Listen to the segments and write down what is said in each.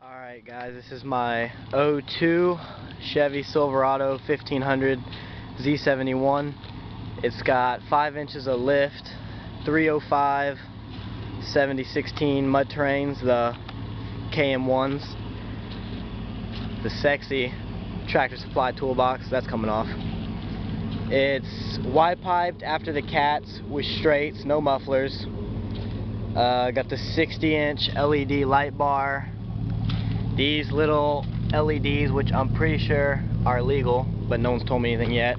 Alright guys, this is my '02 Chevy Silverado 1500 Z71. It's got 5 inches of lift, 305 7016 mud terrains, the KM1s. The sexy Tractor Supply toolbox, that's coming off. It's wide piped after the cats with straights, no mufflers. Got the 60-inch LED light bar. These little LEDs, which I'm pretty sure are legal, but no one's told me anything yet.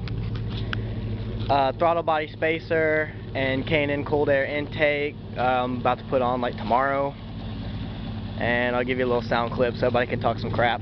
Throttle body spacer and K&N cold air intake. I'm about to put on like tomorrow. And I'll give you a little sound clip so everybody can talk some crap.